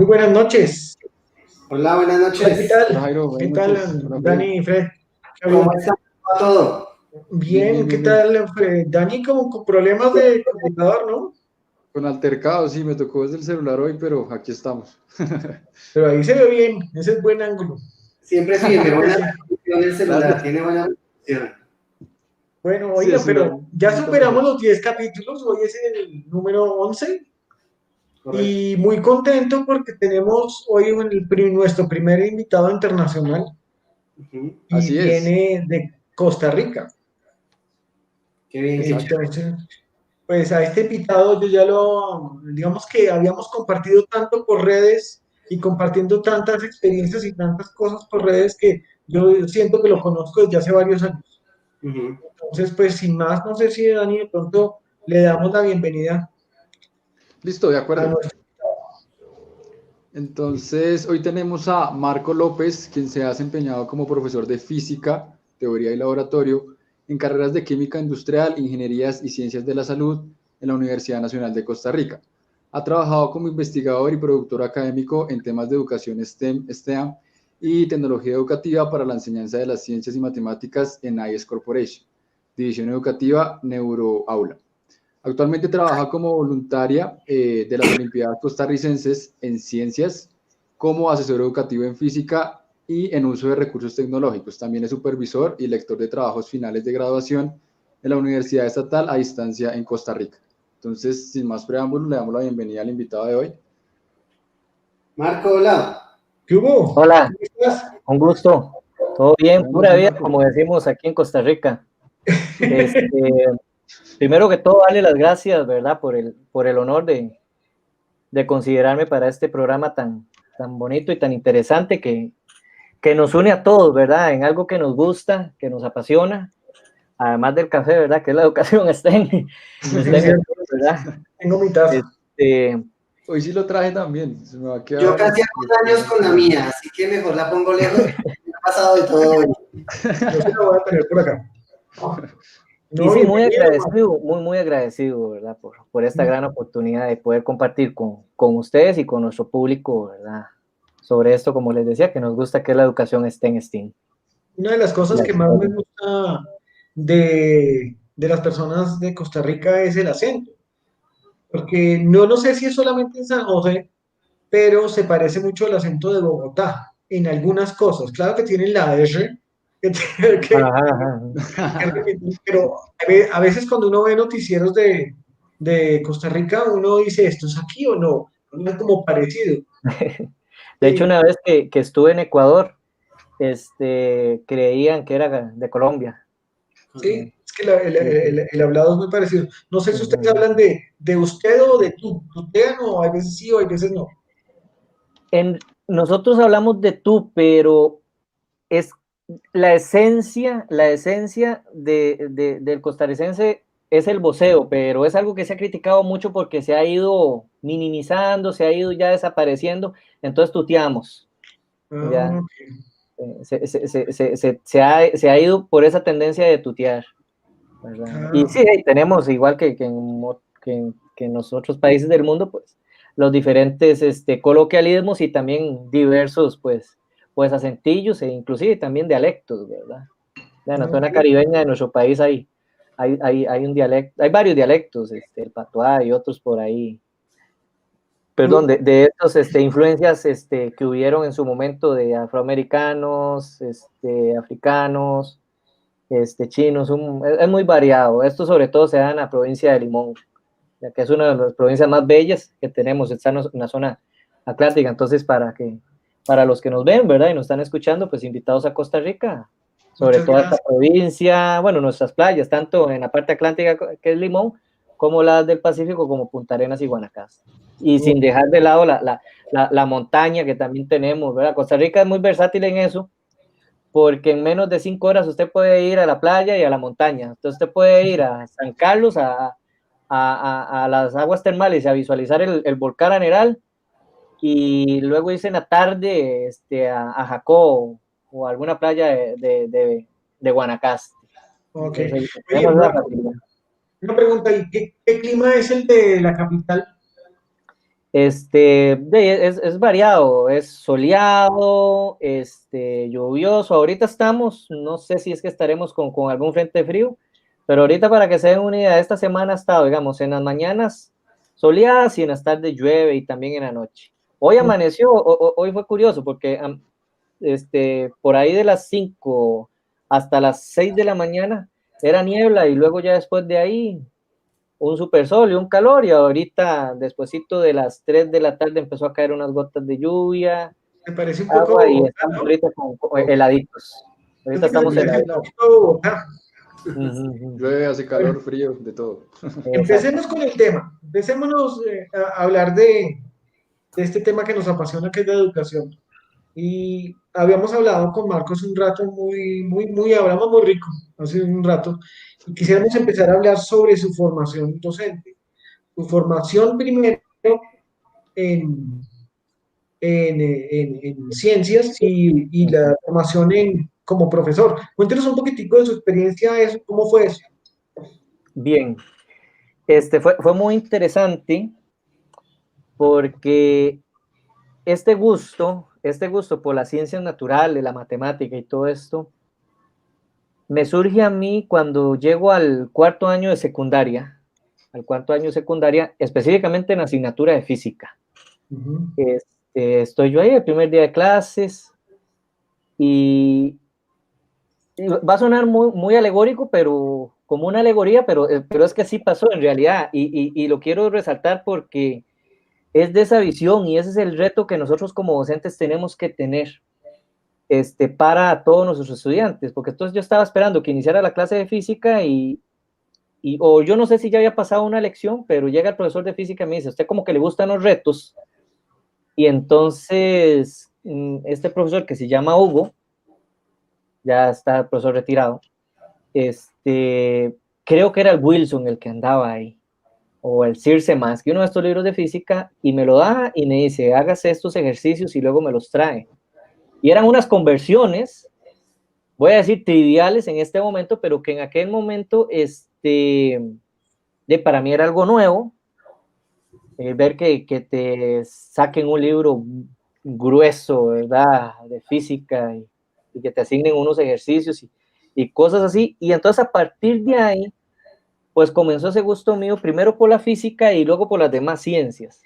Muy buenas noches. Hola, buenas Hola, ¿qué noches. Hola tal? Jairo, ¿Qué buenas noches. tal, Hola Freddy. Dani y Fred? ¿Qué ha ¿Cómo habido? está todo? Bien, bien, Bien, ¿qué bien, bien. tal, Fred? Dani como con problemas de computador, ¿no? Con altercado, sí, me tocó desde el celular hoy, pero aquí estamos. Pero ahí se ve bien, ese es buen ángulo. Siempre sí, me buena Sí. resolución el celular, Gracias. tiene buena resolución. Bueno, Sí, el oiga, celular pero ya pinta superamos mejor. los 10 capítulos, hoy es el número 11 Correcto. y muy contento porque tenemos hoy nuestro primer invitado internacional Ujú. y Así es, viene de Costa Rica. Qué bien, qué exacto. chévere. Entonces, pues a este invitado yo ya digamos que habíamos compartido tanto por redes y compartiendo tantas experiencias y tantas cosas por redes que yo siento que lo conozco desde hace varios años. Ujú. Entonces, pues sin más, no sé si Dani de pronto le damos la bienvenida Listo, de a acuerdo. nuestro... Entonces, hoy tenemos a Marco López, quien se ha desempeñado como profesor de física, teoría y laboratorio en carreras de química industrial, ingenierías y ciencias de la salud en la Universidad Nacional de Costa Rica. Ha trabajado como investigador y productor académico en temas de educación STEM, STEAM y tecnología educativa para la enseñanza de las ciencias y matemáticas en IES Corporation, División Educativa Neuroaula. Actualmente trabaja como voluntaria de las Olimpiadas Costarricenses en Ciencias, como asesor educativo en Física y en uso de recursos tecnológicos. También es supervisor y lector de trabajos finales de graduación en la Universidad Estatal a Distancia en Costa Rica. Entonces, sin más preámbulos, le damos la bienvenida al invitado de hoy. Marco, hola. ¿Qué hubo? Hola, ¿Cómo estás? un gusto. Todo bien, Buenas pura noches, vida, Marco. como decimos aquí en Costa Rica. Primero que todo, darle las gracias, ¿verdad? Por el honor de considerarme para este programa tan bonito y tan interesante que nos une a todos, ¿verdad? En algo que nos gusta, que nos apasiona, además del café, ¿verdad? Que es la educación Es STEM, cierto, ¿verdad? tengo mi taza. Este, Hoy sí lo traje también. Se me va a Yo quedar casi hago después años del con la programa. mía, así que mejor la pongo lejos. Me ha pasado de todo hoy. Yo sí la voy a tener por acá. Y No, sí, muy bienvenido, agradecido, muy agradecido, ¿verdad? Por esta gran oportunidad de poder compartir con ustedes y con nuestro público, ¿verdad? Sobre esto, como les decía, que nos gusta que la educación esté en STEAM. una de las cosas que más me gusta de las personas de Costa Rica es el acento, porque no lo sé si es solamente en San José, pero se parece mucho al acento de Bogotá en algunas cosas. Claro que tienen la R, que, tiene Ajá, ajá. que repetir, pero a veces cuando uno ve noticieros de Costa Rica, uno dice, ¿esto es aquí o no? No es como parecido. De hecho, Sí, una vez que estuve en Ecuador, creían que era de Colombia. sí, Correcto. es que el hablado es muy parecido. No sé si ustedes hablan de usted o de tú. Tutean o hay veces sí o hay veces no. Nosotros hablamos de tú, pero es la esencia del costarricense es el voceo, pero es algo que se ha criticado mucho porque se ha ido minimizando, se ha ido ya desapareciendo, entonces tuteamos, Ah, ya, ok. se ha ido por esa tendencia de tutear, ¿verdad? Y Ah, sí, tenemos, igual que en los otros países del mundo, pues, los diferentes coloquialismos y también diversos, pues acentillos e inclusive también dialectos, ¿verdad? En la zona ok. caribeña de nuestro país hay un dialecto, hay varios dialectos, el patuá y otros por ahí, perdón, de estas influencias que hubieron en su momento de afroamericanos, africanos, chinos, es muy variado. Esto sobre todo se da en la provincia de Limón, ya que es una de las provincias más bellas que tenemos, está en la zona atlántica, entonces para los que nos ven, ¿verdad? Y nos están escuchando, pues invitados a Costa Rica, sobre Muchas toda esta gracias. provincia, bueno, nuestras playas, tanto en la parte atlántica que es Limón, como las del Pacífico, como Punta Arenas y Guanacaste. Y sin dejar de lado la montaña que también tenemos, ¿verdad? Costa Rica es muy versátil en eso, porque en menos de 5 horas usted puede ir a la playa y a la montaña. Entonces usted puede ir a San Carlos, a las aguas termales y a visualizar el volcán Aneral, y luego irse en la tarde a Jacó o alguna playa de Guanacaste. Ok. Entonces Oye, tenemos esa Marco, facilidad. una pregunta, ¿y qué clima es el de la capital? Es variado, es soleado, lluvioso. Ahorita estamos, no sé si es que estaremos con algún frente frío, pero ahorita para que se den una idea, esta semana ha estado, digamos, en las mañanas soleadas y en las tardes llueve y también en la noche. Hoy amaneció, hoy fue curioso porque por ahí de las 5 hasta las 6 de la mañana era niebla y luego ya después de ahí un super sol y un calor, y ahorita despuesito de las 3 de la tarde empezó a caer unas gotas de lluvia, Me parece un poco agua, y Bogotá, estamos ¿no? ahorita con heladitos. Ahorita Siento que se estamos parece un heladitos. poquito a Bogotá. Llueve, hace Bueno, calor, frío, de todo. Exacto. empecemos con el tema. Empecémonos a hablar de este tema que nos apasiona, que es la educación. Y habíamos hablado con Marcos un rato hablamos muy rico hace un rato, y quisiéramos empezar a hablar sobre su formación docente. Su formación primero en, en ciencias y la formación como profesor. Cuéntenos un poquitico de su experiencia, eso, ¿cómo fue eso? Bien, fue muy interesante porque este gusto por las ciencias naturales, la matemática y todo esto, me surge a mí cuando llego al cuarto año de secundaria, específicamente en la asignatura de física. Ujú. Estoy yo ahí el primer día de clases y va a sonar muy alegórico, pero como una alegoría, pero es que así pasó en realidad, y lo quiero resaltar porque es de esa visión y ese es el reto que nosotros como docentes tenemos que tener para todos nuestros estudiantes, porque entonces yo estaba esperando que iniciara la clase de física o yo no sé si ya había pasado una lección, pero llega el profesor de física y me dice, usted como que le gustan los retos, y entonces este profesor que se llama Hugo, ya está el profesor retirado, creo que era el Wilson el que andaba ahí, o el Circe más, que uno de estos libros de física, y me lo da y me dice, hágase estos ejercicios y luego me los trae. Y eran unas conversiones, voy a decir triviales en este momento, pero que en aquel momento, para mí era algo nuevo, ver que te saquen un libro grueso, ¿verdad?, de física, y que te asignen unos ejercicios y cosas así. Y entonces a partir de ahí, pues comenzó ese gusto mío, primero por la física y luego por las demás ciencias.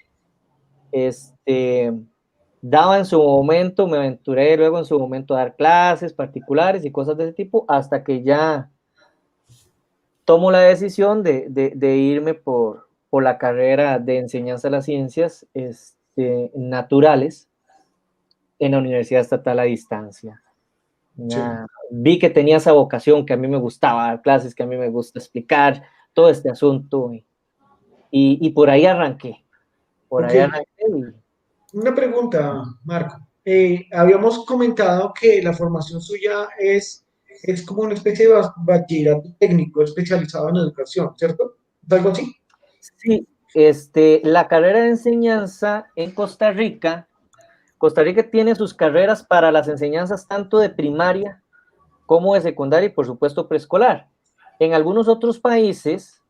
Daba en su momento, me aventuré luego en su momento a dar clases particulares y cosas de ese tipo, hasta que ya tomo la decisión de irme por la carrera de enseñanza de las ciencias naturales en la Universidad Estatal a Distancia. Sí. Vi que tenía esa vocación, que a mí me gustaba dar clases, que a mí me gusta explicar todo este asunto, y por ahí arranqué. Ok. Una pregunta, Marco. Habíamos comentado que la formación suya es como una especie de bachillerato técnico especializado en educación, ¿cierto? ¿Es algo así? Sí, la carrera de enseñanza en Costa Rica tiene sus carreras para las enseñanzas tanto de primaria como de secundaria y por supuesto preescolar. En algunos otros países,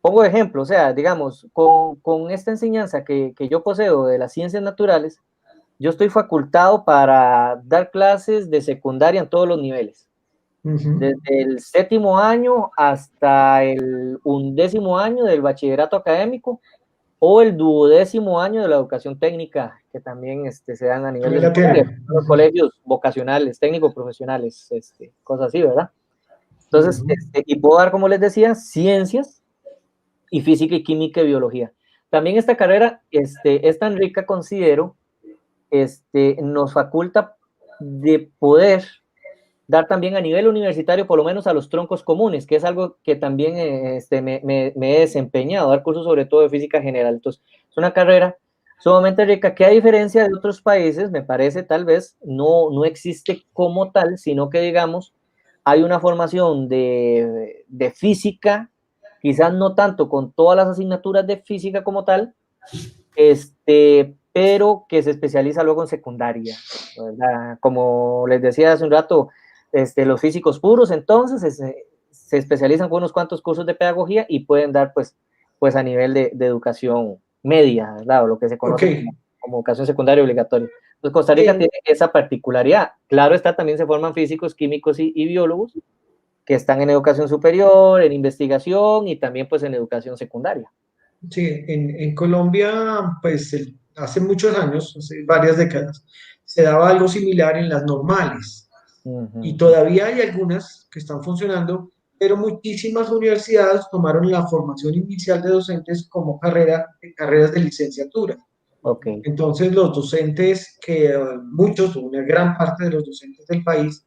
pongo ejemplo, o sea, digamos, con esta enseñanza que yo poseo de las ciencias naturales, yo estoy facultado para dar clases de secundaria en todos los niveles, Ujú. desde el 7º año hasta el 11º año del bachillerato académico, o el 12º año de la educación técnica, que también se dan a nivel de También la secundaria, tiene. los Ujú. colegios vocacionales, técnico-profesionales, cosas así, ¿verdad? Entonces, Ujú. y puedo dar, como les decía, ciencias y física y química y biología. También esta carrera es tan rica, considero, nos faculta de poder dar también a nivel universitario, por lo menos a los troncos comunes, que es algo que también me he desempeñado, dar cursos sobre todo de física general. Entonces, es una carrera sumamente rica que, a diferencia de otros países, me parece tal vez no existe como tal, sino que, digamos, hay una formación de física, quizás no tanto con todas las asignaturas de física como tal, pero que se especializa luego en secundaria, ¿verdad? Como les decía hace un rato, los físicos puros entonces se especializan con unos cuantos cursos de pedagogía y pueden dar pues a nivel de educación media, ¿verdad? O lo que se conoce Ok. como educación secundaria obligatoria. Entonces, Costa Rica tiene esa particularidad. Claro está, también se forman físicos, químicos y biólogos que están en educación superior, en investigación y también pues en educación secundaria. Sí, en Colombia, pues hace muchos años, hace varias décadas, se daba algo similar en las normales y todavía hay algunas que están funcionando, pero muchísimas universidades tomaron la formación inicial de docentes como carreras de licenciatura. Ok. Entonces, los docentes muchos, una gran parte de los docentes del país,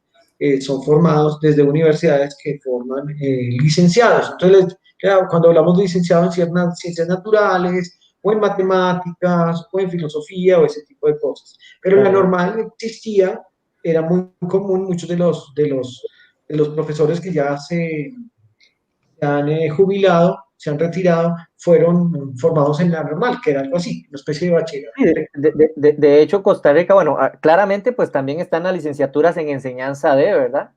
son formados desde universidades que forman licenciados. Entonces, claro, cuando hablamos de licenciados en ciencias naturales, o en matemáticas, o en filosofía, o ese tipo de cosas. Pero la normal existía, era muy común, muchos de los profesores que ya se han jubilado, se han retirado, fueron formados en la normal, que era algo así, una especie de bachillerato. Sí, de hecho, Costa Rica, bueno, claramente pues también están las licenciaturas en enseñanza de, ¿verdad?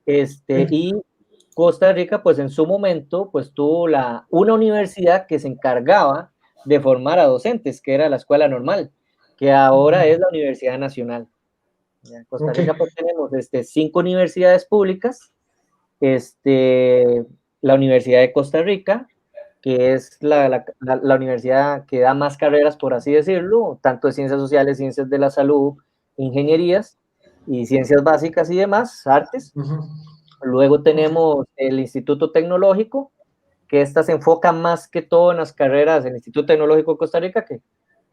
Y Costa Rica pues en su momento pues tuvo una universidad que se encargaba de formar a docentes, que era la Escuela Normal, que ahora es la Universidad Nacional. En Costa Rica pues tenemos 5 universidades públicas, la Universidad de Costa Rica, que es la universidad que da más carreras, por así decirlo, tanto de ciencias sociales, ciencias de la salud, ingenierías y ciencias básicas y demás, artes. Luego tenemos el Instituto Tecnológico, que esta se enfoca más que todo en las carreras, el Instituto Tecnológico de Costa Rica, que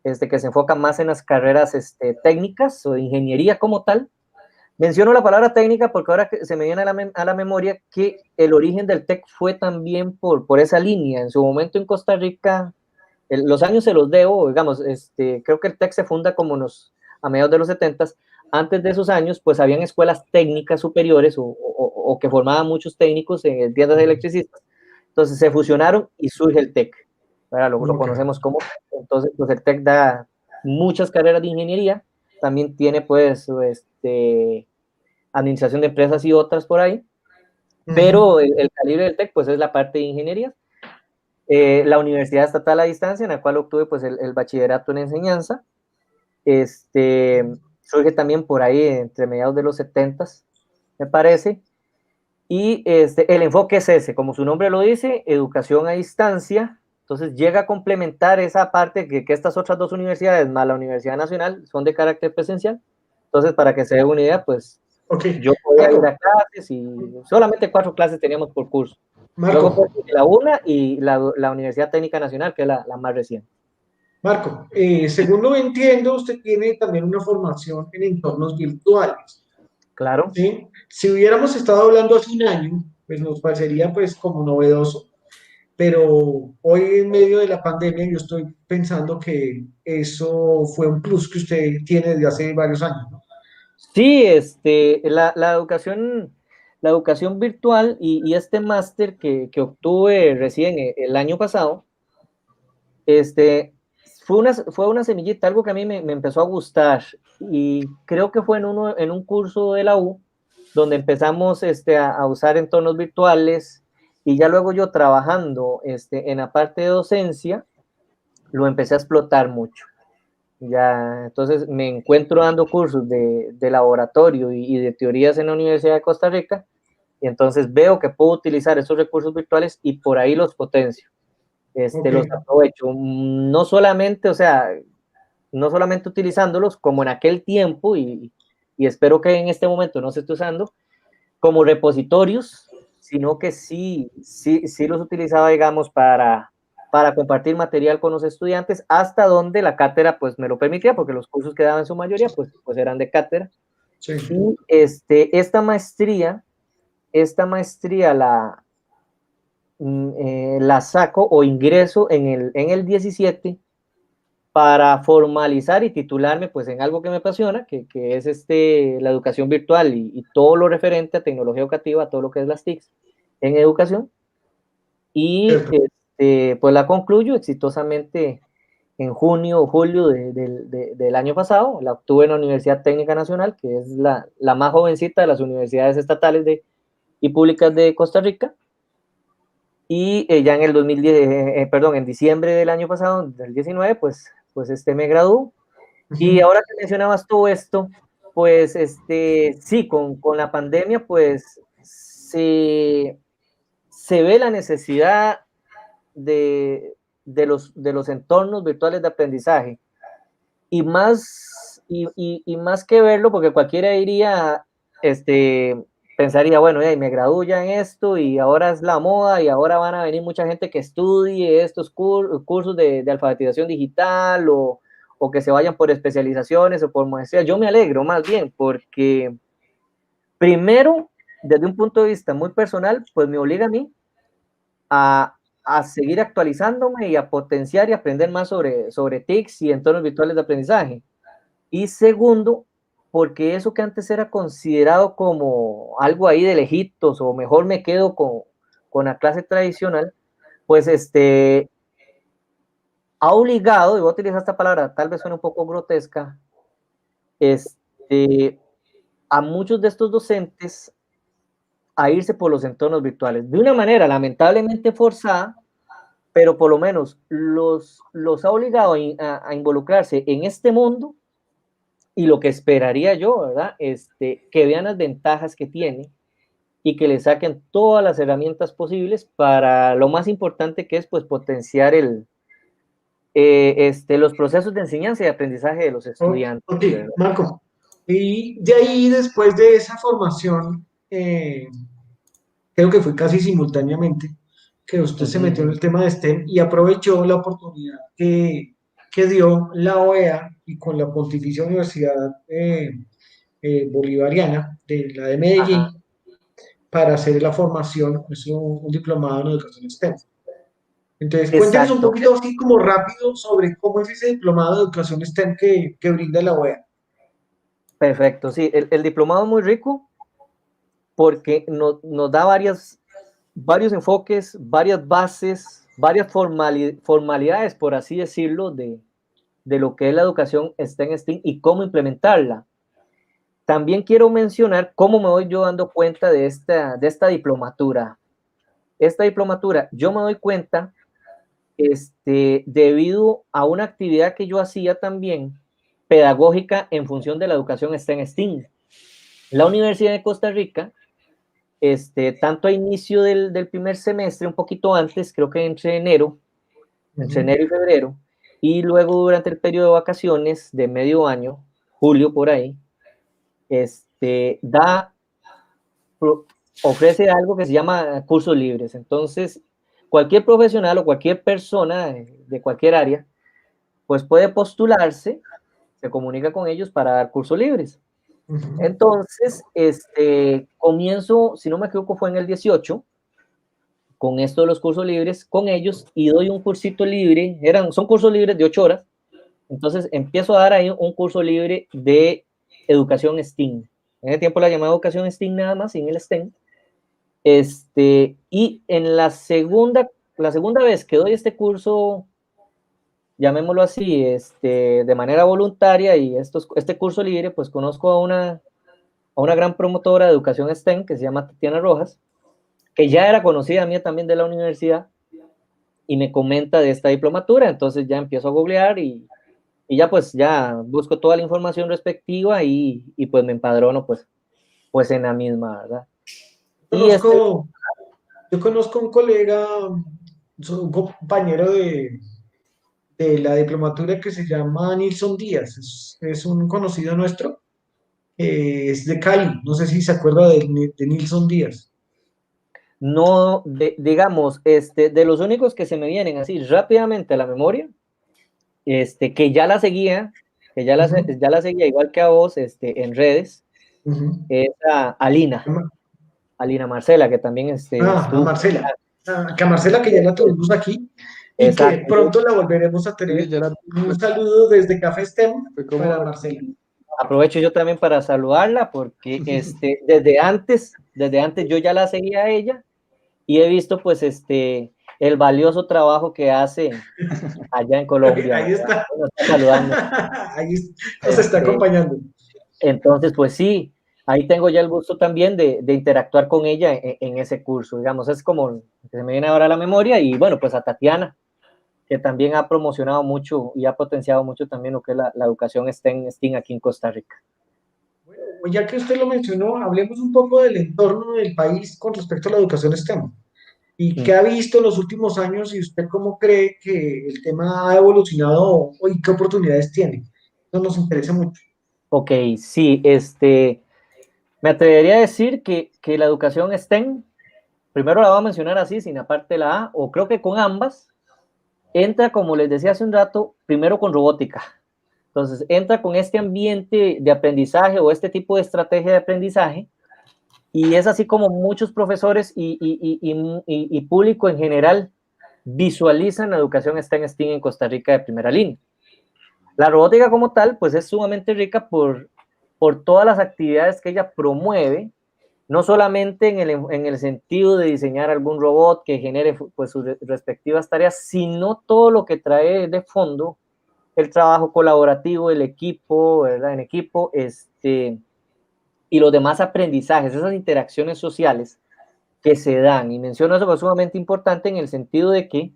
se enfoca más en las carreras técnicas o de ingeniería como tal. Menciono la palabra técnica porque ahora se me viene a la memoria que el origen del TEC fue también por esa línea. En su momento en Costa Rica, los años se los debo, digamos, creo que el TEC se funda como a mediados de los 70s. Antes de esos años, pues habían escuelas técnicas superiores o que formaban muchos técnicos en tiendas de electricistas. Entonces se fusionaron y surge el TEC. Lo conocemos como TEC. Entonces, pues el TEC da muchas carreras de ingeniería. También tiene, pues, administración de empresas y otras por ahí. Pero el calibre del TEC, pues, es la parte de ingeniería. La Universidad Estatal a Distancia, en la cual obtuve pues el bachillerato en enseñanza, surge también por ahí entre mediados de los 70s, me parece, y el enfoque es ese, como su nombre lo dice, educación a distancia. Entonces llega a complementar esa parte que estas otras 2 universidades, más la Universidad Nacional, son de carácter presencial. Entonces, para que se dé una idea, pues yo podía ir a clases y solamente 4 clases teníamos por curso. Luego pues, la UNA y la Universidad Técnica Nacional, que es la más reciente. Marco, según lo entiendo, usted tiene también una formación en entornos virtuales. Claro. ¿Sí? Si hubiéramos estado hablando hace un año, pues nos parecería pues como novedoso, pero hoy en medio de la pandemia yo estoy pensando que eso fue un plus que usted tiene desde hace varios años, ¿no? Sí, la educación virtual y este máster que obtuve recién el año pasado, fue una semillita, algo que a mí me empezó a gustar, y creo que fue en un curso de la U, donde empezamos a usar entornos virtuales, y ya luego yo trabajando en la parte de docencia, lo empecé a explotar mucho. Ya, entonces me encuentro dando cursos de laboratorio y de teorías en la Universidad de Costa Rica, y entonces veo que puedo utilizar esos recursos virtuales y por ahí los potencio. Los aprovecho, no solamente, no solamente utilizándolos como en aquel tiempo, y espero que en este momento no se esté usando como repositorios, sino que sí los utilizaba, digamos, para compartir material con los estudiantes, hasta donde la cátedra pues me lo permitía, porque los cursos que daba en su mayoría pues eran de cátedra. Sí. Y esta maestría la saco o ingreso en el 17 para formalizar y titularme pues en algo que me apasiona, que es la educación virtual y todo lo referente a tecnología educativa, todo lo que es las TICs en educación. Y pues la concluyo exitosamente en junio o julio del año pasado. La obtuve en la Universidad Técnica Nacional, que es la más jovencita de las universidades estatales y públicas de Costa Rica. Y ya en el 2010, perdón, en diciembre del año pasado, del 19, pues me graduó. Y ahora que mencionabas todo esto, pues sí, con la pandemia, pues se ve la necesidad de los entornos virtuales de aprendizaje. Y más que verlo, porque cualquiera diría, pensaría, bueno, me gradúo ya en esto y ahora es la moda y ahora van a venir mucha gente que estudie estos cursos de alfabetización digital o que se vayan por especializaciones o por maestría. Yo me alegro más bien porque primero, desde un punto de vista muy personal, pues me obliga a mí a seguir actualizándome y a potenciar y aprender más sobre TICs y entornos virtuales de aprendizaje. Y segundo, porque eso que antes era considerado como algo ahí de lejitos o mejor me quedo con la clase tradicional, pues ha obligado, y voy a utilizar esta palabra, tal vez suene un poco grotesca, a muchos de estos docentes a irse por los entornos virtuales, de una manera lamentablemente forzada, pero por lo menos los ha obligado a involucrarse en este mundo. Y lo que esperaría yo, ¿verdad? Que vean las ventajas que tiene y que le saquen todas las herramientas posibles para lo más importante que es, pues, potenciar los procesos de enseñanza y aprendizaje de los estudiantes. Ok, Marco. Y de ahí, después de esa formación, creo que fue casi simultáneamente, que usted se metió en el tema de STEM y aprovechó la oportunidad que dio la OEA y con la Pontificia Universidad Bolivariana, de la de Medellín, Ajá. para hacer la formación, pues, un diplomado en educación STEM. Entonces, cuéntenos un Exacto. poquito así como rápido sobre cómo es ese diplomado de educación STEM que brinda la OEA. Perfecto, sí, el diplomado es muy rico porque nos da varios enfoques, varias bases, varias formalidades, por así decirlo, de lo que es la educación STEM y cómo implementarla. También quiero mencionar cómo me voy yo dando cuenta de esta diplomatura. Esta diplomatura, yo me doy cuenta debido a una actividad que yo hacía también pedagógica en función de la educación STEM. La Universidad de Costa Rica, tanto a inicio del primer semestre, un poquito antes, creo que entre enero y febrero, y luego durante el periodo de vacaciones de medio año, julio por ahí, ofrece algo que se llama cursos libres. Entonces, cualquier profesional o cualquier persona de cualquier área, pues puede postularse, se comunica con ellos para dar cursos libres. Entonces, comienzo, si no me equivoco, fue en el 18, con esto de los cursos libres, con ellos, y doy un cursito libre, son cursos libres de 8 horas, entonces empiezo a dar ahí un curso libre de educación STEAM. En ese tiempo la llamaba educación STEAM nada más, sin el STEM. Y en la segunda vez que doy este curso, llamémoslo así, de manera voluntaria, y este curso libre, pues conozco a una gran promotora de educación STEM que se llama Tatiana Rojas, que ya era conocida mía también de la universidad, y me comenta de esta diplomatura. Entonces ya empiezo a googlear y ya pues ya busco toda la información respectiva y pues me empadrono pues en la misma, ¿verdad? Yo conozco un colega, un compañero de la diplomatura que se llama Nilson Díaz, es un conocido nuestro, es de Cali, no sé si se acuerda de Nilson Díaz. No, digamos, de los únicos que se me vienen así rápidamente a la memoria, que ya la seguía, ya la seguía igual que a vos, en redes, es a Alina Marcela, que también a Marcela. Que a Marcela, que ya la tuvimos aquí y exacto, que pronto la volveremos a tener. Sí, Un saludo desde Café STEM para Marcela. Aprovecho yo también para saludarla porque desde antes yo ya la seguía a ella y he visto pues el valioso trabajo que hace allá en Colombia. Ahí está. Nos está saludando. Ahí nos está acompañando. Entonces, pues sí, ahí tengo ya el gusto también de interactuar con ella en ese curso, digamos, es como que se me viene ahora a la memoria, y bueno, pues a Tatiana, que también ha promocionado mucho y ha potenciado mucho también lo que es la educación STEM aquí en Costa Rica. Bueno, pues ya que usted lo mencionó, hablemos un poco del entorno del país con respecto a la educación STEM. ¿Y qué ha visto en los últimos años y usted cómo cree que el tema ha evolucionado y qué oportunidades tiene? Eso nos interesa mucho. Ok, sí, me atrevería a decir que la educación STEM, primero la voy a mencionar así, sin aparte la A, o creo que con ambas, entra, como les decía hace un rato, primero con robótica. Entonces, entra con este ambiente de aprendizaje o este tipo de estrategia de aprendizaje, y es así como muchos profesores y público en general visualizan la educación STEM en Costa Rica de primera línea. La robótica como tal, pues es sumamente rica por todas las actividades que ella promueve, no solamente en el sentido de diseñar algún robot que genere pues sus respectivas tareas, sino todo lo que trae de fondo el trabajo colaborativo, el equipo, ¿verdad? En equipo, y los demás aprendizajes, esas interacciones sociales que se dan. Y menciono eso porque es sumamente importante en el sentido de que,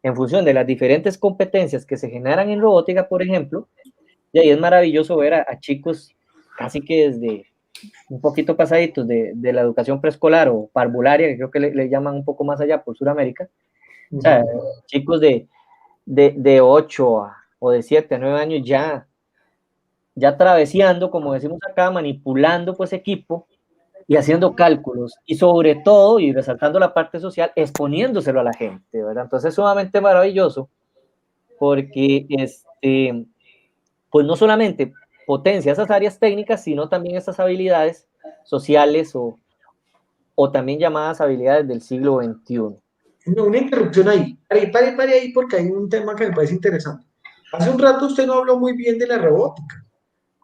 en función de las diferentes competencias que se generan en robótica, por ejemplo, y ahí es maravilloso ver a chicos casi que desde un poquito pasaditos de la educación preescolar o parvularia, que creo que le llaman un poco más allá por Sudamérica, o sea, chicos de 8 o de 7 a 9 años ya travesando, como decimos acá, manipulando pues equipo y haciendo cálculos, y sobre todo, y resaltando la parte social, exponiéndoselo a la gente, ¿verdad? Entonces es sumamente maravilloso porque pues no solamente potencia esas áreas técnicas, sino también esas habilidades sociales o también llamadas habilidades del siglo XXI. Una interrupción ahí. Pare ahí porque hay un tema que me parece interesante. Hace un rato usted no habló muy bien de la robótica,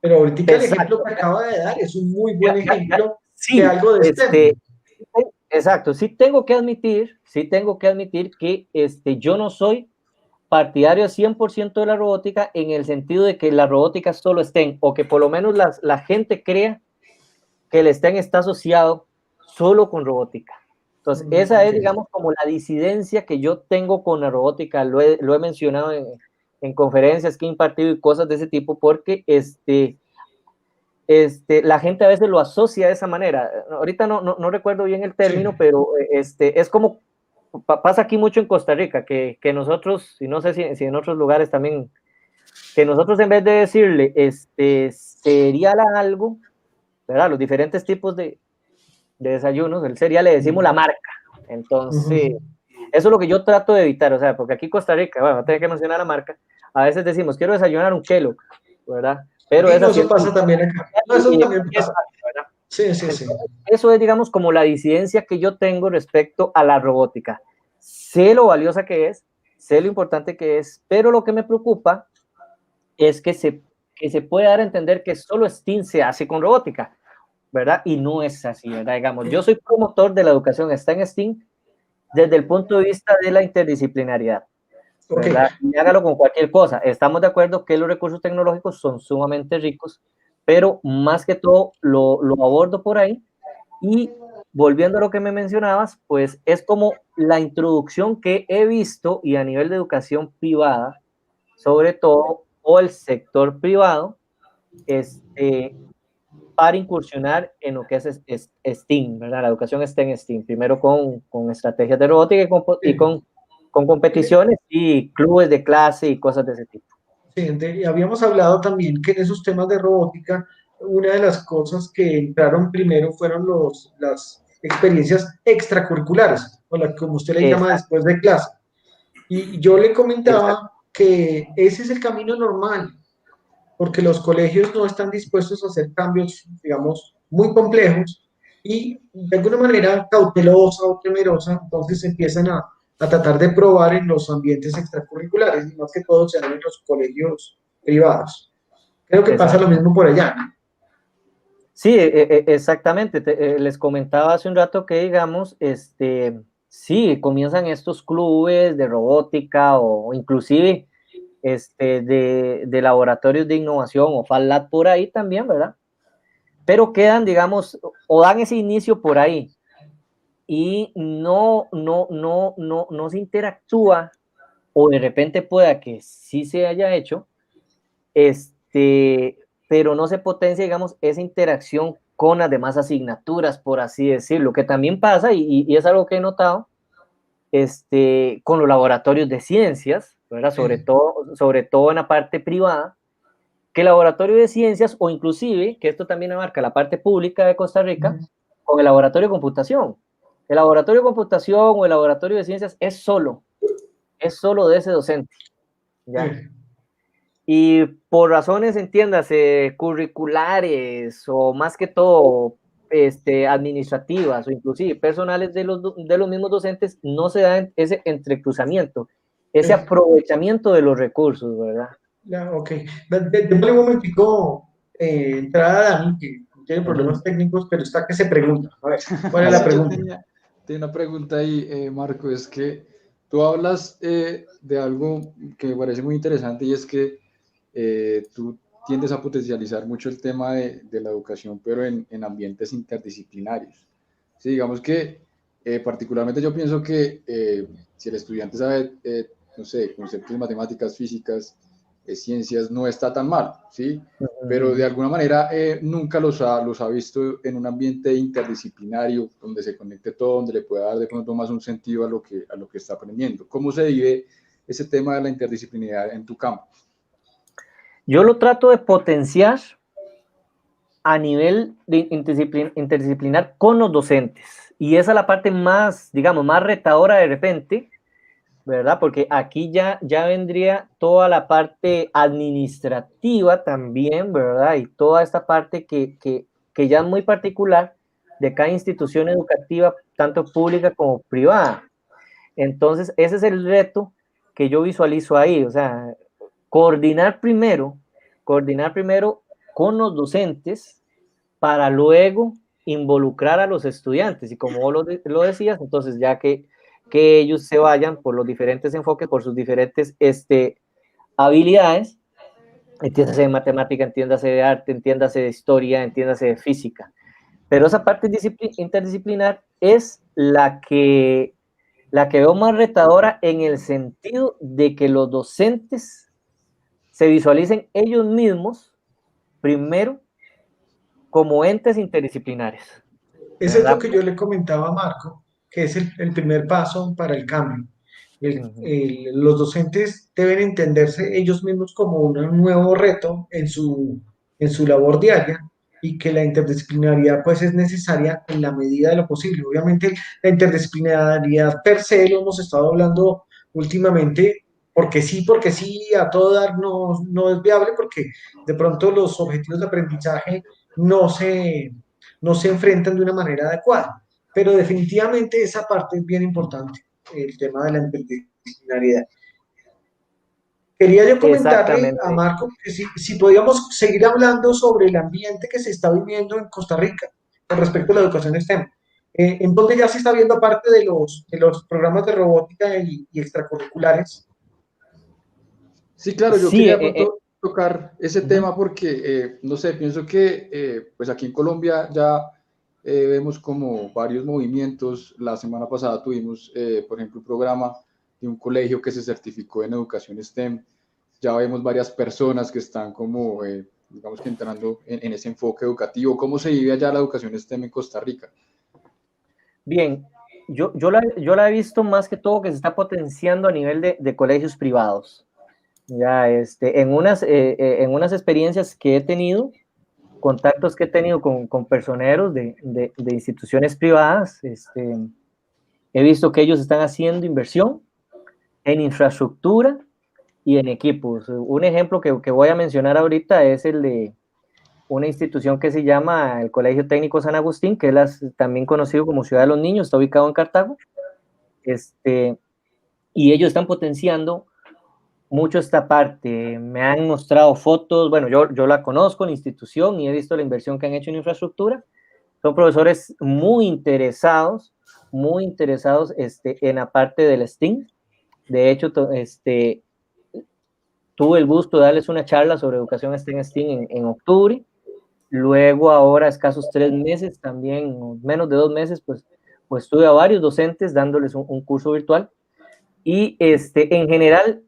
pero ahorita el ejemplo Exacto. que acaba de dar es un muy buen ejemplo de Sí, algo de STEM. exacto. Sí tengo que admitir que yo no soy partidario 100% de la robótica en el sentido de que la robótica solo STEM, o que por lo menos la gente crea que el STEM está asociado solo con robótica. Entonces, esa es, Okay. digamos, como la disidencia que yo tengo con la robótica. Lo he mencionado en conferencias que he impartido y cosas de ese tipo, porque la gente a veces lo asocia de esa manera. Ahorita no recuerdo bien el término, Sí. pero es como pasa aquí mucho en Costa Rica, que nosotros, y no sé si en otros lugares también, que nosotros en vez de decirle cereal a algo, ¿verdad? Los diferentes tipos de desayunos, el cereal le decimos la marca. Entonces, eso es lo que yo trato de evitar, o sea, porque aquí Costa Rica, bueno, no tengo que mencionar la marca, a veces decimos, quiero desayunar un Kellogg, ¿verdad? Pero Sí, es no, eso haciendo... pasa también acá. No, eso también pasa. Sí, sí, sí. Entonces, eso es, digamos, como la disidencia que yo tengo respecto a la robótica. Sé lo valiosa que es, sé lo importante que es, pero lo que me preocupa es que se puede dar a entender que solo STEAM se hace con robótica, ¿verdad? Y no es así, ¿verdad? Digamos, yo soy promotor de la educación STEM desde el punto de vista de la interdisciplinariedad, Ok. ¿verdad? Y hágalo con cualquier cosa. Estamos de acuerdo que los recursos tecnológicos son sumamente ricos, pero más que todo lo abordo por ahí. Y volviendo a lo que me mencionabas, pues es como la introducción que he visto, y a nivel de educación privada, sobre todo, o el sector privado, para incursionar en lo que es STEAM, ¿verdad? La educación está en STEAM, primero con estrategias de robótica y Sí. con competiciones y clubes de clase y cosas de ese tipo. Sí, habíamos hablado también que en esos temas de robótica, una de las cosas que entraron primero fueron las experiencias extracurriculares, o la como usted le llama Exacto, después de clase. Y yo le exacto, comentaba que ese es el camino normal, porque los colegios no están dispuestos a hacer cambios, digamos, muy complejos y de alguna manera cautelosa o temerosa, entonces empiezan a tratar de probar en los ambientes extracurriculares, y más que todo se dan en los colegios privados. Creo que pasa lo exacto. mismo por allá. Sí, exactamente. Les comentaba hace un rato que, digamos, sí, comienzan estos clubes de robótica o inclusive de laboratorios de innovación o FALLAT por ahí también, ¿verdad? pero quedan, digamos, o dan ese inicio por ahí y no se interactúa, o de repente pueda que sí se haya hecho, pero no se potencia, digamos, esa interacción con las demás asignaturas, por así decirlo, que también pasa, y es algo que he notado, con los laboratorios de ciencias, ¿verdad? Sobre todo en la parte privada, que el laboratorio de ciencias, o inclusive, que esto también abarca la parte pública de Costa Rica, con el laboratorio de computación. El laboratorio de computación o el laboratorio de ciencias es solo de ese docente, ¿ya? Sí. Y por razones, entiéndase, curriculares o más que todo administrativas o inclusive personales de los mismos docentes, no se da ese entrecruzamiento, ese aprovechamiento de los recursos, ¿verdad? Ya, ok. Démosle un momentico entrada a Dani, que tiene problemas técnicos, pero está que se pregunta. A ver, ¿cuál es la Sí, yo pregunta? tenía una pregunta ahí, Marco, es que tú hablas de algo que me parece muy interesante y es que tú tiendes a potencializar mucho el tema de la educación, pero en ambientes interdisciplinarios. Sí, digamos que particularmente yo pienso que si el estudiante sabe, no sé, conceptos de matemáticas, físicas, ciencias, no está tan mal, ¿sí? Pero de alguna manera nunca los ha visto en un ambiente interdisciplinario, donde se conecte todo, donde le pueda dar de pronto más un sentido a lo que está aprendiendo. ¿Cómo se vive ese tema de la interdisciplinaridad en tu campo? Yo lo trato de potenciar a nivel de interdisciplinar con los docentes. Y esa es la parte más, digamos, más retadora de repente, ¿verdad? Porque aquí ya vendría toda la parte administrativa también, ¿verdad? Y toda esta parte que ya es muy particular de cada institución educativa, tanto pública como privada. Entonces, ese es el reto que yo visualizo ahí, o sea, coordinar primero con los docentes para luego involucrar a los estudiantes. Y como vos lo decías, entonces ya que ellos se vayan por los diferentes enfoques, por sus diferentes habilidades, entiéndase de matemática, entiéndase de arte, entiéndase de historia, entiéndase de física. Pero esa parte interdisciplinar es la que veo más retadora en el sentido de que los docentes se visualicen ellos mismos primero como entes interdisciplinares, Ese es lo ¿verdad? que yo le comentaba a Marco, que es el primer paso para el cambio. Los docentes deben entenderse ellos mismos como un nuevo reto en su labor diaria y que la interdisciplinariedad pues es necesaria en la medida de lo posible. Obviamente la interdisciplinariedad per se lo hemos estado hablando últimamente porque sí, a todo dar no es viable porque de pronto los objetivos de aprendizaje no se, no se enfrentan de una manera adecuada. Pero definitivamente esa parte es bien importante, el tema de la interdisciplinariedad. Quería yo comentarle a Exactamente. Marco que si podíamos seguir hablando sobre el ambiente que se está viviendo en Costa Rica con respecto a la educación STEM. En donde ya se está viendo parte de los programas de robótica y extracurriculares. Sí, claro, yo Sí, quería de pronto tocar ese tema porque, no sé, pienso que pues aquí en Colombia ya vemos como varios movimientos. La semana pasada tuvimos, por ejemplo, un programa de un colegio que se certificó en educación STEM. Ya vemos varias personas que están como, digamos que entrando en ese enfoque educativo. ¿Cómo se vive allá la educación STEM en Costa Rica? bien, yo la he visto más que todo que se está potenciando a nivel de colegios privados. Ya, en unas experiencias que he tenido, contactos que he tenido con personeros de instituciones privadas, he visto que ellos están haciendo inversión en infraestructura y en equipos. Un ejemplo que voy a mencionar ahorita es el de una institución que se llama el Colegio Técnico San Agustín, que es también conocido como Ciudad de los Niños, está ubicado en Cartago, y ellos están potenciando mucho esta parte. Me han mostrado fotos, bueno, yo la conozco, la institución, y he visto la inversión que han hecho en infraestructura. Son profesores muy interesados en la parte del STEAM. De hecho, tuve el gusto de darles una charla sobre educación STEAM en octubre, Luego, ahora, escasos 3 meses, también menos de 2 meses, pues tuve a varios docentes dándoles un curso virtual. Y en general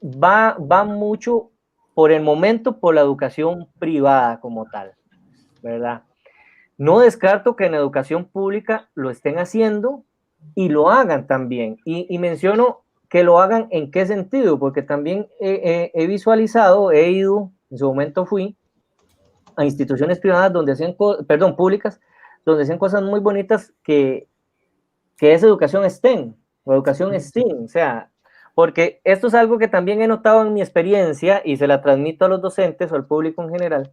va mucho por el momento por la educación privada como tal, ¿verdad? No descarto que en educación pública lo estén haciendo y lo hagan también. Y menciono que lo hagan en qué sentido, porque también he visualizado, he ido, en su momento fui a instituciones privadas donde hacían, públicas, donde hacían cosas muy bonitas que es educación STEM o educación STEAM, o sea, porque esto es algo que también he notado en mi experiencia y se la transmito a los docentes o al público en general,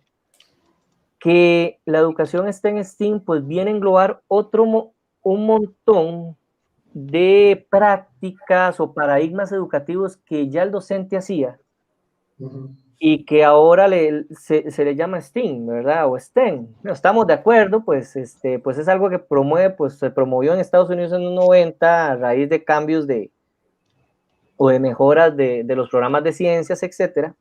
que la educación STEM pues viene a englobar un montón de prácticas o paradigmas educativos que ya el docente hacía y que ahora se le llama STEAM, ¿verdad? O STEM. No estamos de acuerdo, pues, pues es algo que se promovió en Estados Unidos en los 90 a raíz de cambios o de mejoras de los programas de ciencias, etcétera.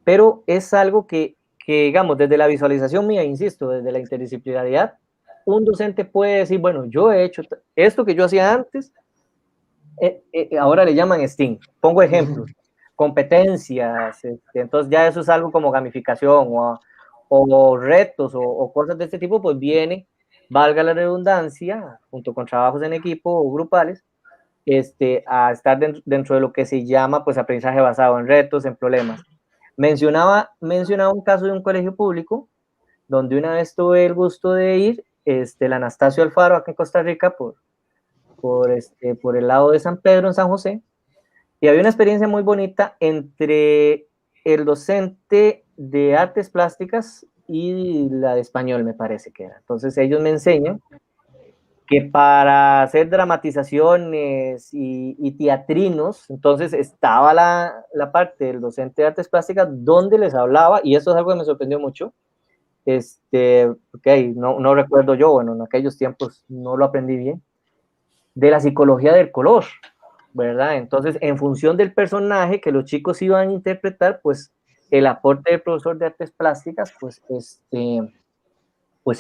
Pero es algo que, digamos, desde la visualización mía, insisto, desde la interdisciplinariedad, un docente puede decir, bueno, yo he hecho esto que yo hacía antes, ahora le llaman STEAM. Pongo ejemplos, competencias, entonces ya eso es algo como gamificación o retos o cosas de este tipo, pues viene, valga la redundancia, junto con trabajos en equipo o grupales, a estar dentro de lo que se llama pues aprendizaje basado en retos, en problemas. Mencionaba un caso de un colegio público donde una vez tuve el gusto de ir, el Anastasio Alfaro, acá en Costa Rica, por el lado de San Pedro, en San José, y había una experiencia muy bonita entre el docente de artes plásticas y la de español, me parece que era. Entonces ellos me enseñan que para hacer dramatizaciones y teatrinos, entonces estaba la parte del docente de artes plásticas donde les hablaba, y eso es algo que me sorprendió mucho, no recuerdo yo, bueno, en aquellos tiempos no lo aprendí bien, de la psicología del color, ¿verdad? Entonces, en función del personaje que los chicos iban a interpretar, pues el aporte del profesor de artes plásticas, pues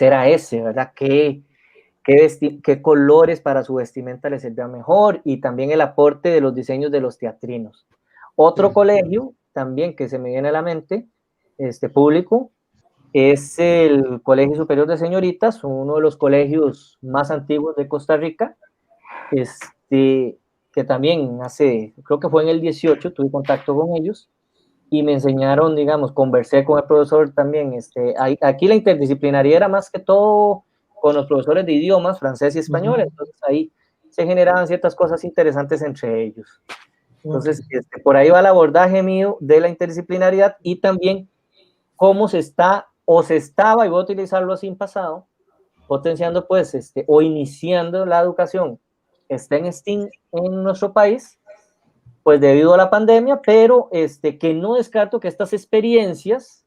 era ese, ¿verdad? Qué colores para su vestimenta les servía mejor, y también el aporte de los diseños de los teatrinos. Otro colegio también que se me viene a la mente, público, es el Colegio Superior de Señoritas, uno de los colegios más antiguos de Costa Rica, que también creo que fue en el 18, tuve contacto con ellos y me enseñaron, digamos, conversé con el profesor también, aquí la interdisciplinaria era más que todo con los profesores de idiomas, francés y español, entonces ahí se generaban ciertas cosas interesantes entre ellos. Entonces, por ahí va el abordaje mío de la interdisciplinariedad y también cómo se estaba, y voy a utilizarlo así en pasado, potenciando pues, o iniciando la educación en STEAM en nuestro país, pues debido a la pandemia, pero que no descarto que estas experiencias,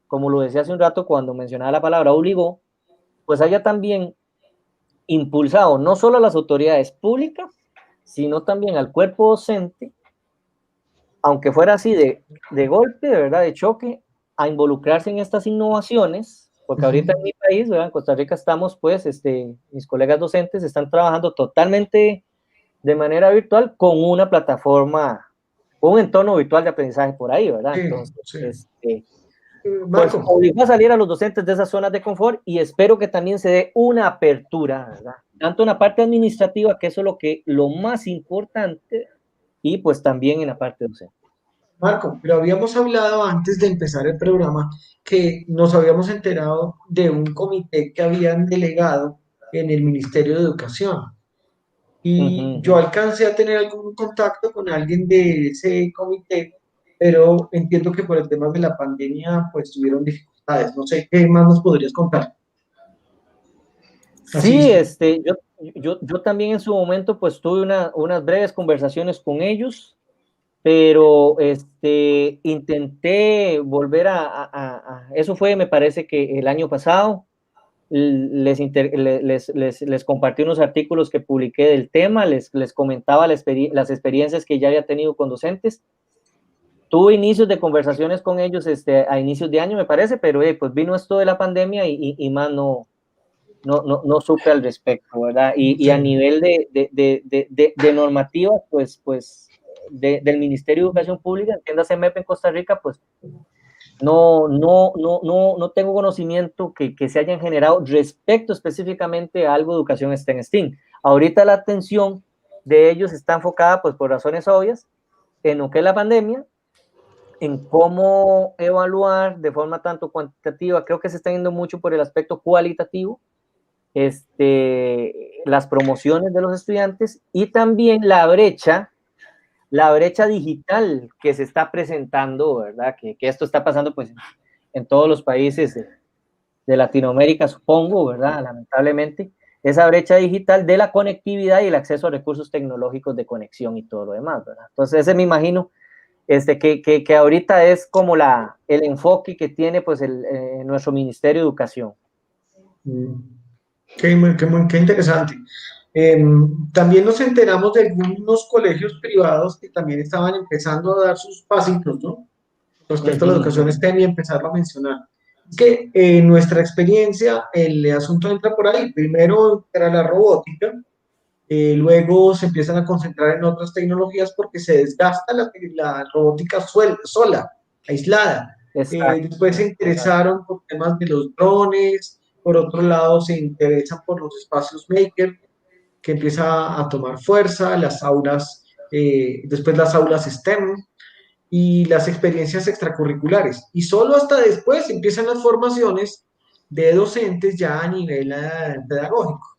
como lo decía hace un rato cuando mencionaba la palabra obligó, pues haya también impulsado no solo a las autoridades públicas, sino también al cuerpo docente, aunque fuera así de golpe, de verdad, de choque, a involucrarse en estas innovaciones, porque ahorita en mi país, ¿verdad? En Costa Rica estamos, pues, mis colegas docentes están trabajando totalmente de manera virtual con una plataforma, con un entorno virtual de aprendizaje por ahí, ¿verdad? Entonces, pues obligó a salir a los docentes de esas zonas de confort y espero que también se dé una apertura, ¿verdad? Tanto en la parte administrativa, que eso es lo más importante, y pues también en la parte docente. Marco, pero habíamos hablado antes de empezar el programa que nos habíamos enterado de un comité que habían delegado en el Ministerio de Educación. Y yo alcancé a tener algún contacto con alguien de ese comité, pero entiendo que por el tema de la pandemia, pues tuvieron dificultades. No sé qué más nos podrías contar. Sí, yo también en su momento pues tuve unas breves conversaciones con ellos, pero intenté volver eso fue, me parece que el año pasado, les compartí unos artículos que publiqué del tema, les comentaba las experiencias que ya había tenido con docentes, tuve inicios de conversaciones con ellos a inicios de año, me parece, pero pues vino esto de la pandemia y más no supe al respecto, ¿verdad? Y a nivel de normativa, pues del Ministerio de Educación Pública, entiéndase MEP en Costa Rica, pues no tengo conocimiento que se hayan generado respecto específicamente a algo de educación STEM. Ahorita la atención de ellos está enfocada, pues por razones obvias, en lo que es la pandemia, en cómo evaluar de forma tanto cuantitativa, creo que se está yendo mucho por el aspecto cualitativo, las promociones de los estudiantes y también la brecha digital que se está presentando, ¿verdad? Que esto está pasando pues en todos los países de Latinoamérica, supongo, ¿verdad? Lamentablemente, esa brecha digital de la conectividad y el acceso a recursos tecnológicos de conexión y todo lo demás, ¿verdad? Entonces, ese me imagino que ahorita es como el enfoque que tiene pues nuestro Ministerio de Educación. Qué interesante. También nos enteramos de algunos colegios privados que también estaban empezando a dar sus pasitos, ¿no? Respecto a la educación STEM y empezarlo a mencionar. Es que en nuestra experiencia el asunto entra por ahí. Primero era la robótica, luego se empiezan a concentrar en otras tecnologías porque se desgasta la robótica sola, aislada. Después se interesaron por temas de los drones, por otro lado se interesan por los espacios maker, que empieza a tomar fuerza, las aulas, después las aulas STEM y las experiencias extracurriculares. Y solo hasta después empiezan las formaciones de docentes ya a nivel pedagógico.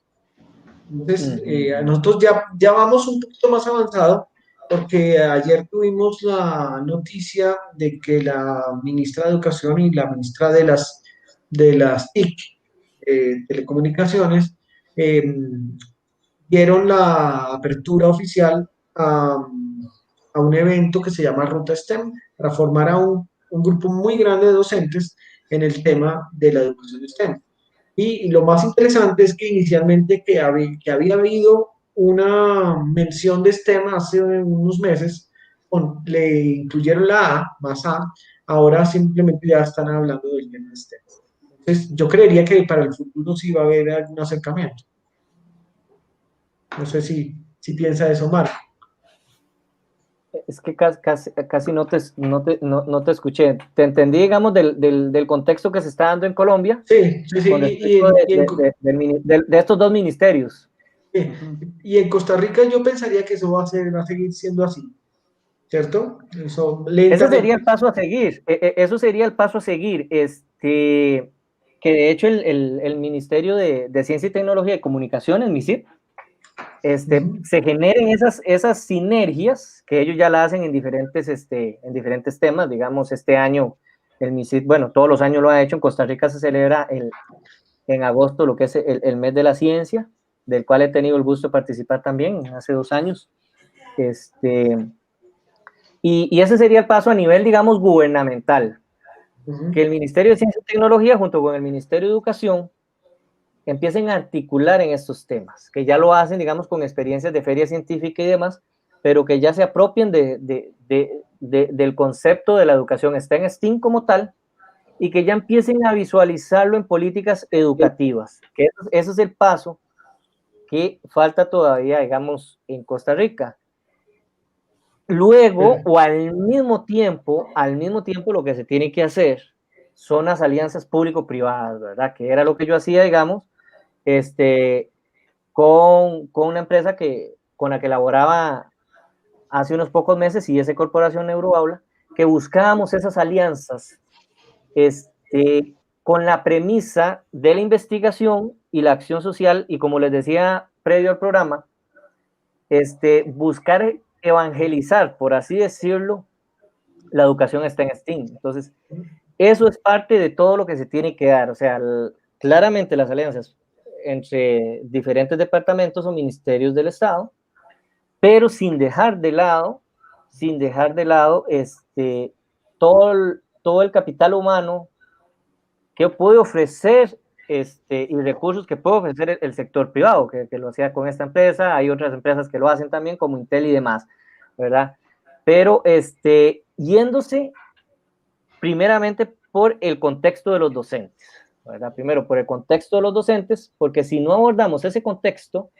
Entonces, nosotros ya vamos un poquito más avanzado porque ayer tuvimos la noticia de que la ministra de Educación y la ministra de las TIC, Telecomunicaciones, dieron la apertura oficial a un evento que se llama Ruta STEM para formar a un grupo muy grande de docentes en el tema de la educación STEM. Y lo más interesante es que inicialmente que había habido una mención de STEM hace unos meses, le incluyeron la A, más A, ahora simplemente ya están hablando del tema de STEM. Entonces, yo creería que para el futuro sí va a haber algún acercamiento. No sé si piensa eso, Marco. Es que casi no te escuché. Te entendí, digamos, del contexto que se está dando en Colombia. Sí. Con respecto de estos dos ministerios. Sí. Y en Costa Rica yo pensaría que eso va a seguir siendo así, ¿cierto? Ese sería el paso a seguir. Eso sería el paso a seguir. Que de hecho el Ministerio de Ciencia y Tecnología y Comunicaciones, MICIT, se generen esas sinergias que ellos ya la hacen en diferentes temas. Digamos, este año el MICIT, bueno, todos los años lo ha hecho. En Costa Rica se celebra en agosto lo que es el mes de la ciencia, del cual he tenido el gusto de participar también hace 2 años. Y ese sería el paso a nivel, digamos, gubernamental, que el Ministerio de Ciencia y Tecnología junto con el Ministerio de Educación empiecen a articular en estos temas, que ya lo hacen, digamos, con experiencias de feria científica y demás, pero que ya se apropien del concepto de la educación STEM como tal, y que ya empiecen a visualizarlo en políticas educativas, que eso es el paso que falta todavía, digamos, en Costa Rica. Luego, o al mismo tiempo, lo que se tiene que hacer son las alianzas público-privadas, ¿verdad? Que era lo que yo hacía, digamos, con una empresa con la que laboraba hace unos pocos meses, y esa corporación Neuroaula, que buscábamos esas alianzas con la premisa de la investigación y la acción social, y como les decía previo al programa, buscar evangelizar, por así decirlo, la educación está en STEAM. Entonces, eso es parte de todo lo que se tiene que dar. O sea, claramente las alianzas entre diferentes departamentos o ministerios del Estado, pero sin dejar de lado todo el capital humano que puede ofrecer y recursos que puede ofrecer el sector privado, que lo hacía con esta empresa. Hay otras empresas que lo hacen también, como Intel y demás, ¿verdad? Pero yéndose primeramente por el contexto de los docentes, ¿verdad? Primero por el contexto de los docentes, porque si no abordamos ese contexto,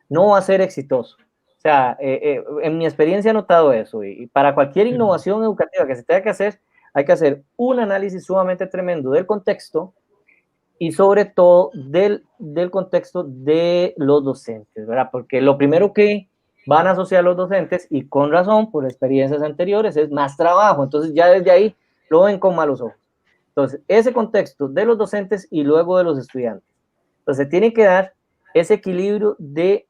no va a ser exitoso. O sea, en mi experiencia he notado eso, y para cualquier innovación educativa que se tenga que hacer, hay que hacer un análisis sumamente tremendo del contexto y sobre todo del contexto de los docentes, ¿verdad? Porque lo primero que van a asociar los docentes, y con razón, por experiencias anteriores, es más trabajo. Entonces ya desde ahí lo ven con malos ojos. Entonces, ese contexto de los docentes y luego de los estudiantes. Entonces, tiene que dar ese equilibrio de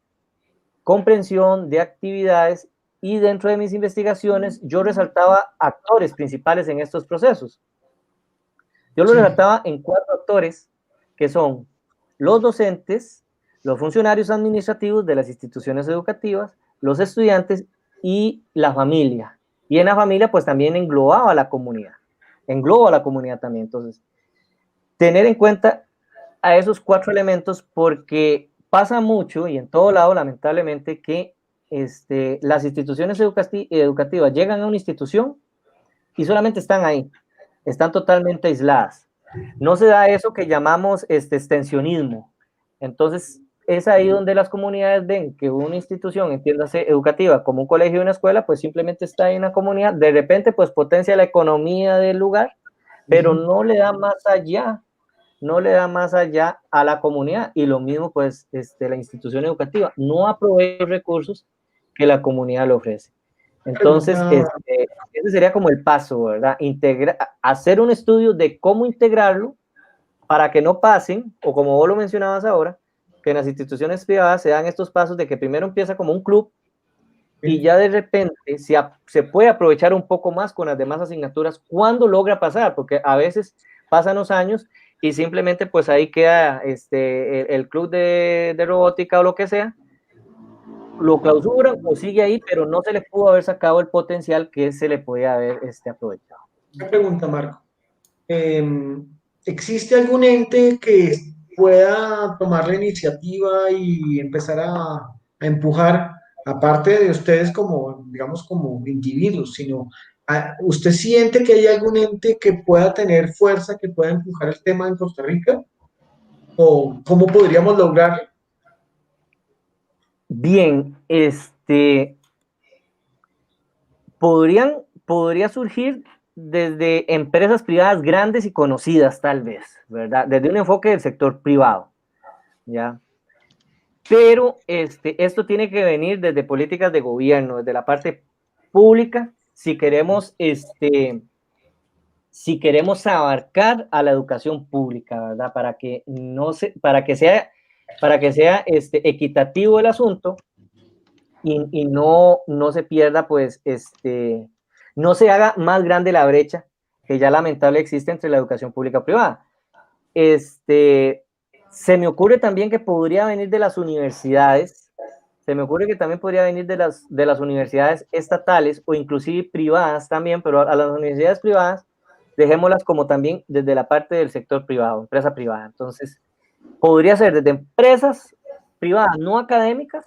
comprensión de actividades, y dentro de mis investigaciones yo resaltaba actores principales en estos procesos. Yo lo resaltaba en 4 actores, que son los docentes, los funcionarios administrativos de las instituciones educativas, los estudiantes y la familia. Y en la familia pues también englobaba a la comunidad, engloba a la comunidad también. Entonces, tener en cuenta a esos 4 elementos, porque pasa mucho y en todo lado lamentablemente que las instituciones educativas llegan a una institución y solamente están ahí, están totalmente aisladas. No se da eso que llamamos extensionismo. Entonces, es ahí donde las comunidades ven que una institución, entiéndase educativa, como un colegio o una escuela, pues simplemente está en una comunidad, de repente pues potencia la economía del lugar, pero no le da más allá, no le da más allá a la comunidad. Y lo mismo pues la institución educativa no aprovecha los recursos que la comunidad le ofrece. Entonces, ese sería como el paso, ¿verdad? Hacer un estudio de cómo integrarlo para que no pasen, o como vos lo mencionabas ahora, que en las instituciones privadas se dan estos pasos de que primero empieza como un club y ya de repente se puede aprovechar un poco más con las demás asignaturas cuando logra pasar, porque a veces pasan los años y simplemente pues ahí queda el club de robótica o lo que sea, lo clausuran o sigue ahí, pero no se le pudo haber sacado el potencial que se le podía haber aprovechado. Una pregunta, Marco. ¿Existe algún ente que pueda tomar la iniciativa y empezar a empujar, aparte de ustedes como, digamos, como individuos, sino ¿usted siente que hay algún ente que pueda tener fuerza, que pueda empujar el tema en Costa Rica? ¿O cómo podríamos lograrlo? Bien, podría surgir desde empresas privadas grandes y conocidas, tal vez, ¿verdad? Desde un enfoque del sector privado, ¿ya? Pero esto tiene que venir desde políticas de gobierno, desde la parte pública, si queremos abarcar a la educación pública, ¿verdad? Para que sea equitativo el asunto y no se pierda, pues, no se haga más grande la brecha que ya lamentable existe entre la educación pública y privada. Se me ocurre también que podría venir de las universidades, se me ocurre que también podría venir de las universidades estatales o inclusive privadas también, pero a las universidades privadas dejémoslas como también desde la parte del sector privado, empresa privada. Entonces, podría ser desde empresas privadas no académicas,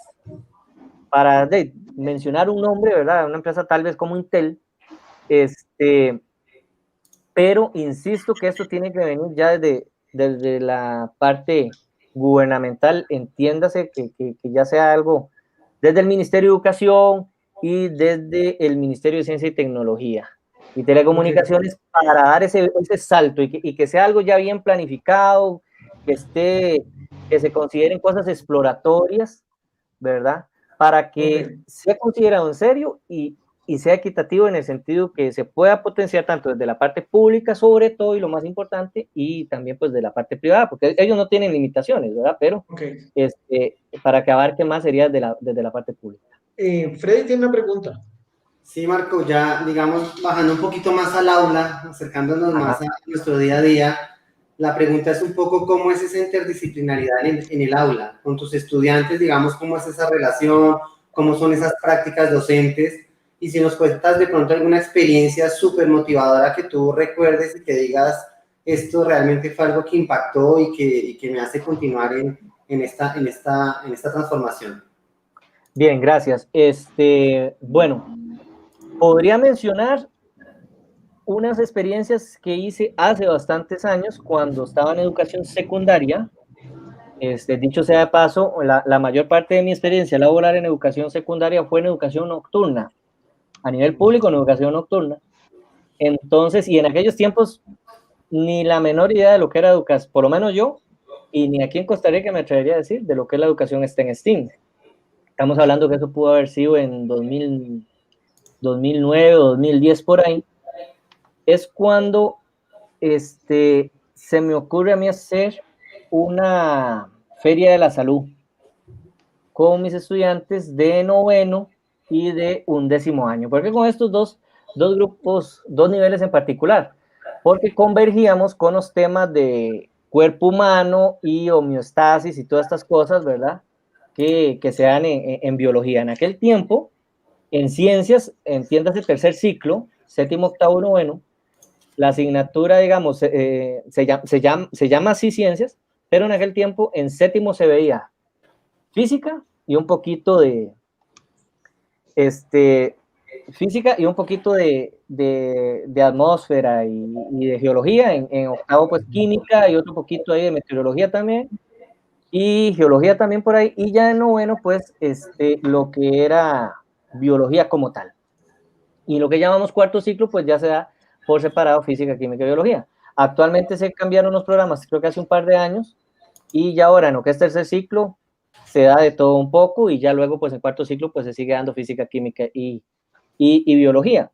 para mencionar un nombre, ¿verdad? Una empresa tal vez como Intel, pero insisto que esto tiene que venir ya desde la parte gubernamental, entiéndase que ya sea algo desde el Ministerio de Educación y desde el Ministerio de Ciencia y Tecnología y Telecomunicaciones, para dar ese salto y que sea algo ya bien planificado, que se consideren cosas exploratorias, ¿verdad? Para que sea considerado en serio y sea equitativo en el sentido que se pueda potenciar tanto desde la parte pública, sobre todo, y lo más importante, y también pues de la parte privada, porque ellos no tienen limitaciones, ¿verdad? Pero para que abarque más sería desde la parte pública. Freddy tiene una pregunta. Sí, Marco, ya digamos, bajando un poquito más al aula, acercándonos más a nuestro día a día, la pregunta es un poco cómo es esa interdisciplinaridad en el aula, con tus estudiantes, digamos, cómo es esa relación, cómo son esas prácticas docentes, y si nos cuentas de pronto alguna experiencia súper motivadora que tú recuerdes y que digas, esto realmente fue algo que impactó y que me hace continuar en esta transformación. Bien, gracias. Bueno, podría mencionar unas experiencias que hice hace bastantes años cuando estaba en educación secundaria. Dicho sea de paso, la mayor parte de mi experiencia laboral en educación secundaria fue en educación nocturna, a nivel público en educación nocturna. Entonces, y en aquellos tiempos, ni la menor idea de lo que era educación, por lo menos yo, y ni aquí en Costa Rica me atrevería a decir de lo que es la educación en STEAM. Estamos hablando que eso pudo haber sido en 2009 o 2010 por ahí. Es cuando se me ocurre a mí hacer una feria de la salud con mis estudiantes de noveno y de 11º año. ¿Por qué con estos dos grupos, dos niveles en particular? Porque convergíamos con los temas de cuerpo humano y homeostasis y todas estas cosas, ¿verdad? Que se dan en biología. En aquel tiempo, en ciencias, entiéndase tercer ciclo, séptimo, octavo, noveno, la asignatura, digamos, se llama así ciencias, pero en aquel tiempo en séptimo se veía física y un poquito de física y un poquito de atmósfera y de geología. En octavo, pues química y otro poquito ahí de meteorología también, y geología también por ahí, y ya en noveno, pues lo que era biología como tal. Y lo que llamamos cuarto ciclo, pues ya se da por separado física, química y biología. Actualmente se cambiaron los programas, creo que hace un par de años, y ya ahora en lo que es tercer ciclo se da de todo un poco, y ya luego pues en cuarto ciclo pues se sigue dando física, química y biología.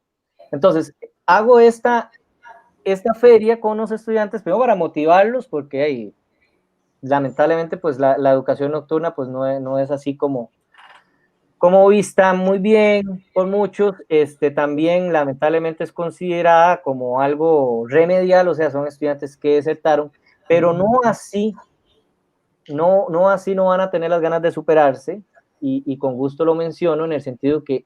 Entonces, hago esta feria con los estudiantes, pero para motivarlos, porque hay, lamentablemente pues la educación nocturna pues no es así como vista muy bien por muchos. También lamentablemente es considerada como algo remedial, o sea, son estudiantes que desertaron, pero no así no van a tener las ganas de superarse, y con gusto lo menciono en el sentido que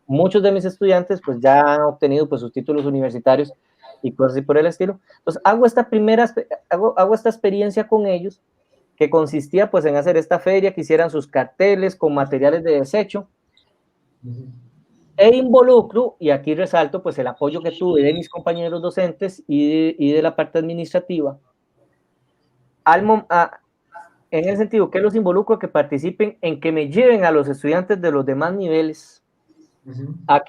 muchos de mis estudiantes pues ya han obtenido pues sus títulos universitarios y cosas así por el estilo. Entonces hago esta experiencia con ellos, que consistía pues en hacer esta feria, que hicieran sus carteles con materiales de desecho, e involucro, y aquí resalto pues el apoyo que tuve de mis compañeros docentes y de la parte administrativa, en el sentido que los involucro a que participen, en que me lleven a los estudiantes de los demás niveles a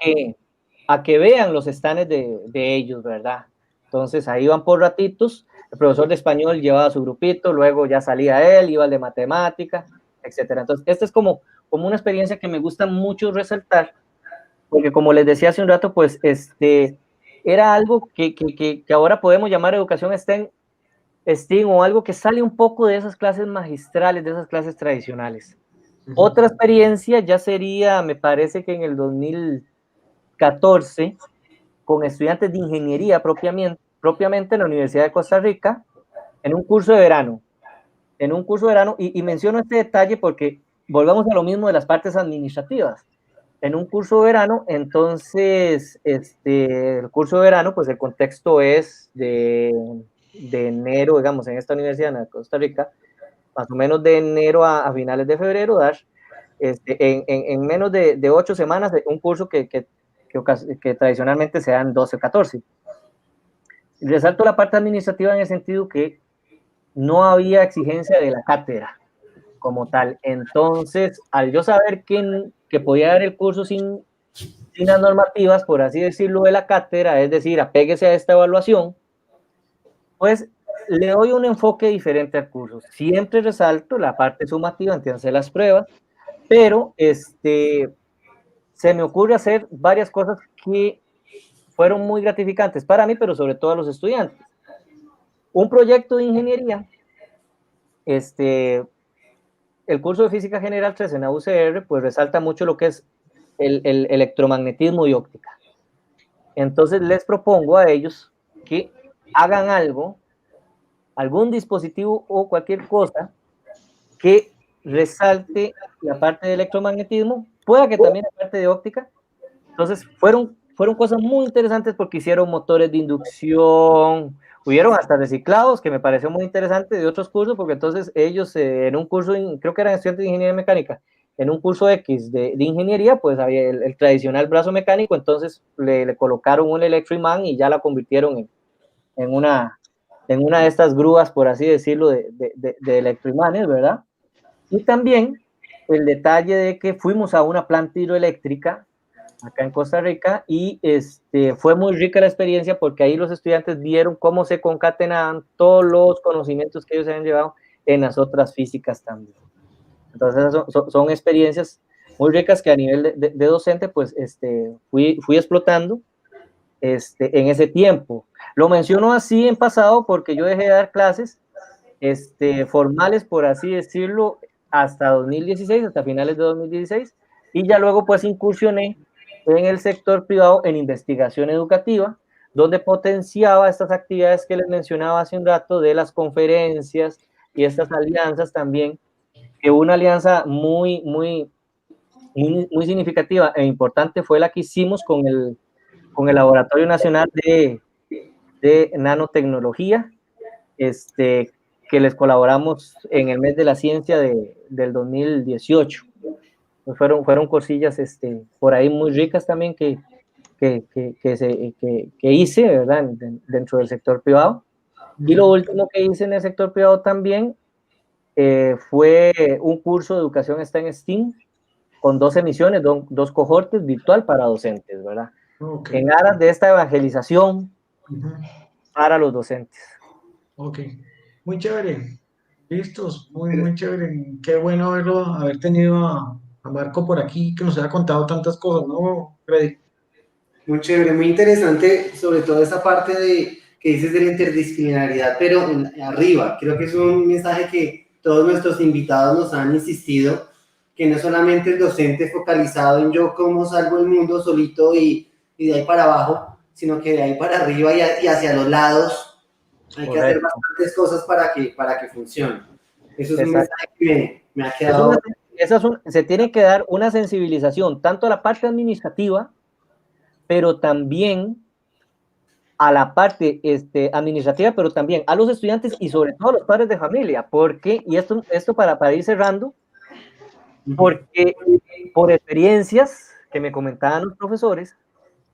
que vean los stands de ellos, ¿verdad? Entonces ahí van por ratitos, el profesor de español llevaba a su grupito, luego ya salía él, iba al de matemática, etcétera. Entonces esta es como una experiencia que me gusta mucho resaltar, porque como les decía hace un rato, pues era algo que ahora podemos llamar educación STEM, o algo que sale un poco de esas clases magistrales, de esas clases tradicionales. Otra experiencia ya sería, me parece que en el 2014, con estudiantes de ingeniería propiamente en la Universidad de Costa Rica, en un curso de verano, y menciono este detalle porque volvamos a lo mismo de las partes administrativas. En un curso de verano, entonces, el curso de verano, pues el contexto es de enero, digamos, en esta universidad de Costa Rica, más o menos de enero a finales de febrero, dar en menos de 8 semanas un curso que tradicionalmente se dan 12 o 14. Resalto la parte administrativa en el sentido que no había exigencia de la cátedra como tal. Entonces, al yo saber que podía dar el curso sin las normativas, por así decirlo, de la cátedra, es decir, apéguese a esta evaluación, pues le doy un enfoque diferente al curso. Siempre resalto la parte sumativa, entiéndase las pruebas, pero se me ocurre hacer varias cosas que fueron muy gratificantes para mí, pero sobre todo a los estudiantes. Un proyecto de ingeniería, el curso de Física General 3 en la UCR, pues resalta mucho lo que es el electromagnetismo y óptica. Entonces les propongo a ellos que hagan algún dispositivo o cualquier cosa que resalte la parte de electromagnetismo, pueda que también la parte de óptica. Entonces fueron cosas muy interesantes porque hicieron motores de inducción, hubieron hasta reciclados, que me pareció muy interesante, de otros cursos, porque entonces ellos en un curso, creo que eran estudiantes de ingeniería mecánica, en un curso X de ingeniería, pues había el tradicional brazo mecánico, entonces le colocaron un electroimán y ya la convirtieron en una de estas grúas, por así decirlo, de electroimanes, ¿verdad? Y también el detalle de que fuimos a una planta hidroeléctrica acá en Costa Rica y fue muy rica la experiencia porque ahí los estudiantes vieron cómo se concatenaban todos los conocimientos que ellos habían llevado en las otras físicas también. Entonces son experiencias muy ricas que a nivel de docente pues fui explotando en ese tiempo. Lo menciono así en pasado porque yo dejé de dar clases formales, por así decirlo, hasta 2016, hasta finales de 2016, y ya luego pues incursioné en el sector privado en investigación educativa, donde potenciaba estas actividades que les mencionaba hace un rato de las conferencias y estas alianzas también, que una alianza muy significativa e importante fue la que hicimos con el Laboratorio Nacional de Nanotecnología, que les colaboramos en el mes de la ciencia del 2018. Pues fueron cosillas por ahí muy ricas también que hice, ¿verdad? Dentro del sector privado. Y lo último que hice en el sector privado también fue un curso de educación en STEAM con 2 emisiones, 2 cohortes virtual para docentes, ¿verdad? Okay. En aras de esta evangelización para los docentes. Ok, muy chévere. Listos, muy chévere. Qué bueno haber tenido a Marco por aquí, que nos haya contado tantas cosas, ¿no, Freddy? Muy chévere, muy interesante, sobre todo esa parte que dices de la interdisciplinaridad, pero arriba. Creo que es un mensaje que todos nuestros invitados nos han insistido, que no solamente el docente focalizado en yo cómo salvo el mundo solito y de ahí para abajo, sino que de ahí para arriba y hacia los lados hay que hacer bastantes cosas para que funcione. Eso es un mensaje que me ha quedado... Se tiene que dar una sensibilización tanto a la parte administrativa, pero también a la parte administrativa, pero también a los estudiantes y sobre todo a los padres de familia, porque, y esto para ir cerrando, porque por experiencias que me comentaban los profesores,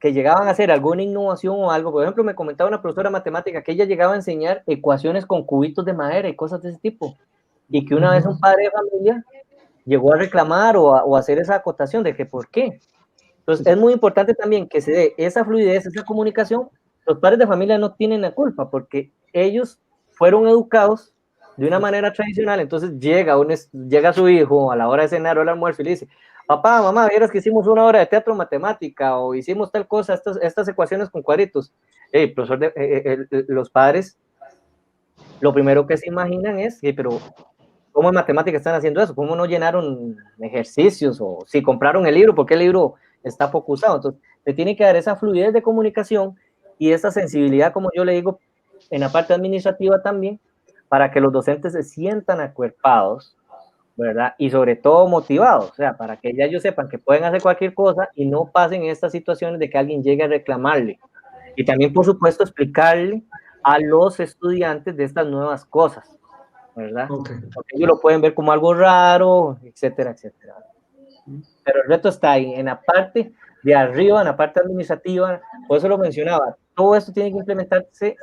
que llegaban a hacer alguna innovación o algo, por ejemplo, me comentaba una profesora de matemática que ella llegaba a enseñar ecuaciones con cubitos de madera y cosas de ese tipo, y que una vez un padre de familia llegó a reclamar o a hacer esa acotación de que ¿por qué? Entonces es muy importante también que se dé esa fluidez, esa comunicación. Los padres de familia no tienen la culpa porque ellos fueron educados de una manera tradicional, entonces llega su hijo a la hora de cenar o el almuerzo y le dice, papá, mamá, vieras que hicimos una obra de teatro matemática o hicimos tal cosa, estas ecuaciones con cuadritos. Profesor los padres, lo primero que se imaginan es, pero ¿cómo en matemáticas están haciendo eso? ¿Cómo no llenaron ejercicios? O si compraron el libro, ¿por qué el libro está focusado? Entonces, se tiene que dar esa fluidez de comunicación y esa sensibilidad, como yo le digo, en la parte administrativa también, para que los docentes se sientan acuerpados, ¿verdad? Y sobre todo motivados, o sea, para que ya ellos sepan que pueden hacer cualquier cosa y no pasen estas situaciones de que alguien llegue a reclamarle. Y también, por supuesto, explicarle a los estudiantes de estas nuevas cosas, ¿verdad? Okay. Porque ellos lo pueden ver como algo raro, etcétera, etcétera. Pero el reto está ahí, en la parte de arriba, en la parte administrativa, por eso lo mencionaba, todo esto tiene que implementarse,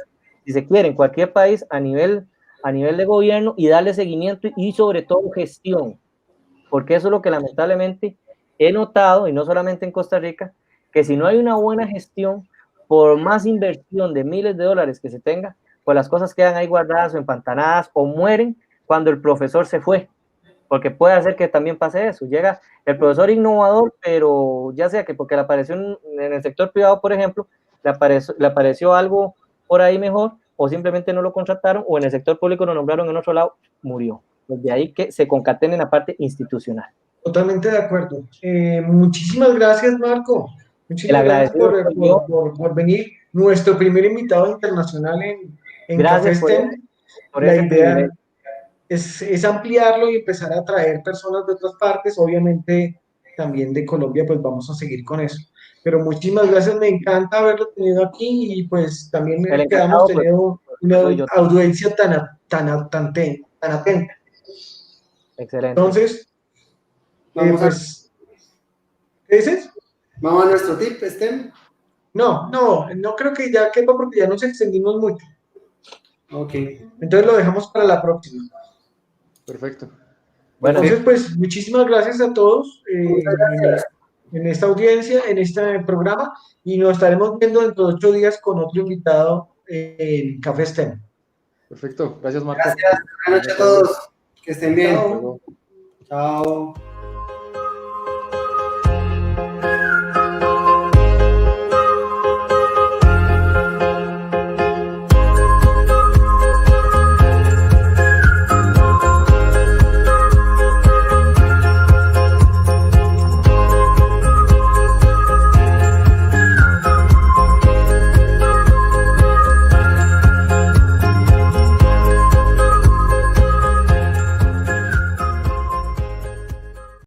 si se quiere, en cualquier país a nivel de gobierno y darle seguimiento y sobre todo gestión, porque eso es lo que lamentablemente he notado, y no solamente en Costa Rica, que si no hay una buena gestión, por más inversión de miles de dólares que se tenga, pues las cosas quedan ahí guardadas o empantanadas o mueren cuando el profesor se fue, porque puede hacer que también pase eso. Llega el profesor innovador, pero ya sea que porque le apareció en el sector privado, por ejemplo, le apareció algo por ahí mejor, o simplemente no lo contrataron, o en el sector público lo nombraron en otro lado, murió. Pues de ahí que se concatene en la parte institucional. Totalmente de acuerdo. Muchísimas gracias, Marco. Muchísimas gracias por venir. Nuestro primer invitado internacional en Café STEM. La idea es ampliarlo y empezar a traer personas de otras partes, obviamente también de Colombia, pues vamos a seguir con eso. Pero muchísimas gracias, me encanta haberlo tenido aquí y pues también que hemos tenido una audiencia tan atenta. Excelente. Entonces, Vamos pues, ¿qué dices? vamos a nuestro tip, STEM. No creo que ya quepa porque ya nos extendimos mucho. Ok. Entonces lo dejamos para la próxima. Perfecto. Bueno, Entonces, pues, muchísimas gracias a todos Muchas gracias. en esta audiencia, en este programa, y nos estaremos viendo dentro de 8 días con otro invitado en Café STEM. Perfecto. Gracias, Marco. Gracias. Buenas noches a todos. Que estén bien. Chao. Luego. Chao.